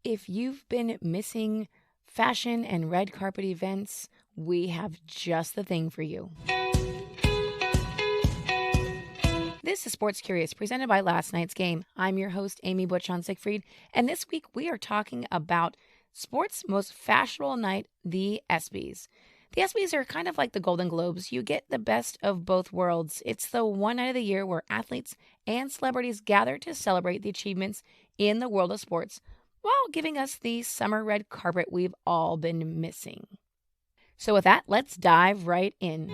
If you've been missing fashion and red carpet events, we have just the thing for you. This is Sports Curious, presented by Last Night's Game. I'm your host, Amy Butchon-Siegfried, and this week we are talking about sports' most fashionable night, the ESPYs. The ESPYs are kind of like the Golden Globes. You get the best of both worlds. It's the one night of the year where athletes and celebrities gather to celebrate the achievements in the world of sports while giving us the summer red carpet we've all been missing. So with that, let's dive right in.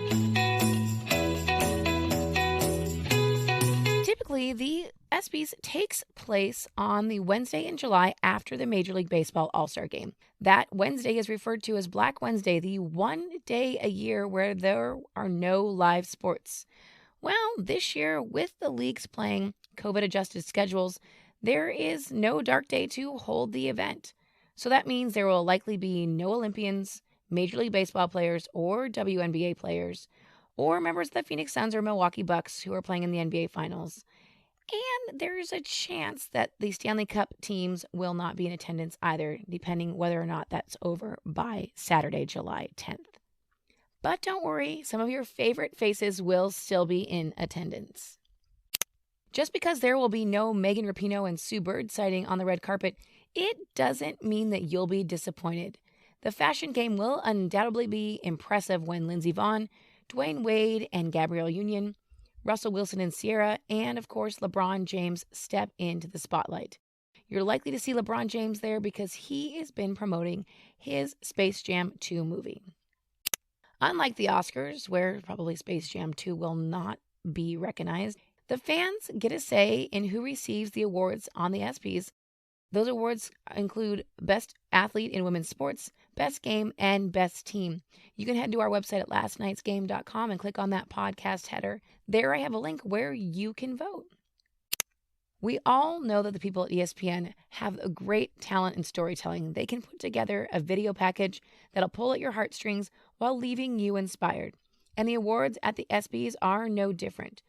Typically, the ESPYs takes place on the Wednesday in July after the Major League Baseball All-Star Game. That Wednesday is referred to as Black Wednesday, the one day a year where there are no live sports. Well, this year, with the leagues playing COVID-adjusted schedules, there is no dark day to hold the event. So that means there will likely be no Olympians, Major League Baseball players, or WNBA players, or members of the Phoenix Suns or Milwaukee Bucks who are playing in the NBA Finals. And there's a chance that the Stanley Cup teams will not be in attendance either, depending whether or not that's over by Saturday, July 10th. But don't worry, some of your favorite faces will still be in attendance. Just because there will be no Megan Rapinoe and Sue Bird sighting on the red carpet, it doesn't mean that you'll be disappointed. The fashion game will undoubtedly be impressive when Lindsey Vonn, Dwayne Wade and Gabrielle Union, Russell Wilson and Ciara, and of course LeBron James step into the spotlight. You're likely to see LeBron James there because he has been promoting his Space Jam 2 movie. Unlike the Oscars, where probably Space Jam 2 will not be recognized, the fans get a say in who receives the awards on the ESPYs. Those awards include Best Athlete in Women's Sports, Best Game, and Best Team. You can head to our website at lastnightsgame.com and click on that podcast header. There I have a link where you can vote. We all know that the people at ESPN have a great talent in storytelling. They can put together a video package that'll pull at your heartstrings while leaving you inspired. And the awards at the ESPYs are no different.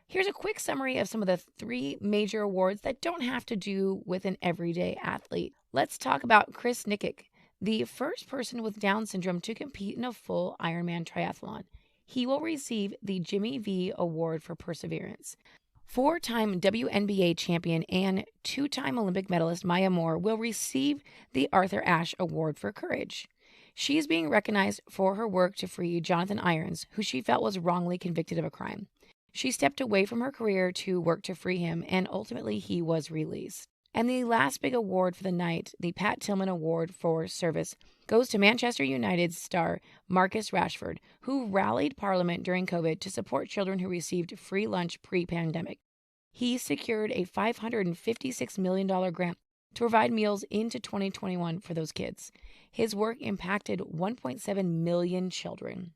Here's a quick summary of some of the 3 major awards that don't have to do with an everyday athlete. Let's talk about Chris Nikic, the first person with Down syndrome to compete in a full Ironman triathlon. He will receive the Jimmy V Award for Perseverance. 4-time WNBA champion and 2-time Olympic medalist Maya Moore will receive the Arthur Ashe Award for Courage. She is being recognized for her work to free Jonathan Irons, who she felt was wrongly convicted of a crime. She stepped away from her career to work to free him, and ultimately he was released. And the last big award for the night, the Pat Tillman Award for Service, goes to Manchester United star Marcus Rashford, who rallied Parliament during COVID to support children who received free lunch pre-pandemic. He secured a $556 million grant to provide meals into 2021 for those kids. His work impacted 1.7 million children.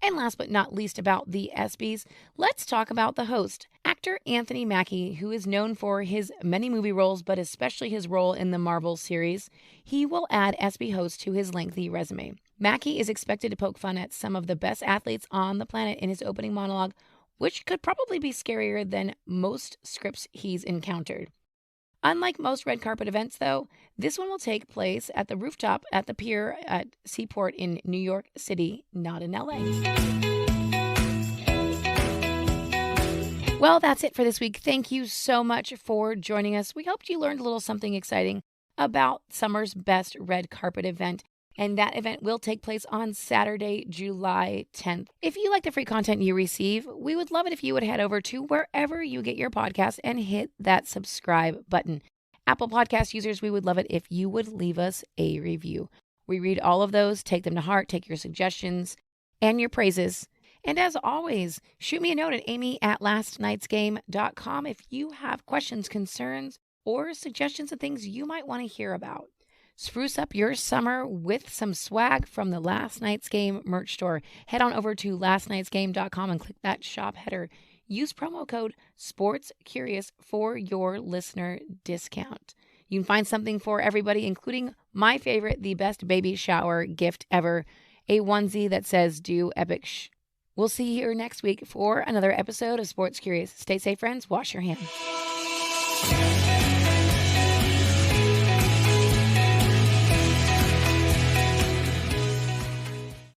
And last but not least about the ESPYs, let's talk about the host, actor Anthony Mackie, who is known for his many movie roles, but especially his role in the Marvel series. He will add ESPY host to his lengthy resume. Mackie is expected to poke fun at some of the best athletes on the planet in his opening monologue, which could probably be scarier than most scripts he's encountered. Unlike most red carpet events, though, this one will take place at the rooftop at the pier at Seaport in New York City, not in LA. Well, that's it for this week. Thank you so much for joining us. We hoped you learned a little something exciting about summer's best red carpet event. And that event will take place on Saturday, July 10th. If you like the free content you receive, we would love it if you would head over to wherever you get your podcast and hit that subscribe button. Apple Podcast users, we would love it if you would leave us a review. We read all of those, take them to heart, take your suggestions and your praises. And as always, shoot me a note at amy@lastnightsgame.com if you have questions, concerns, or suggestions of things you might want to hear about. Spruce up your summer with some swag from the Last Night's Game merch store. Head on over to lastnightsgame.com and click that shop header. Use promo code SPORTSCurious for your listener discount. You can find something for everybody, including my favorite, the best baby shower gift ever, a onesie that says "Do Epic Sh." We'll see you here next week for another episode of Sports Curious. Stay safe, friends. Wash your hands.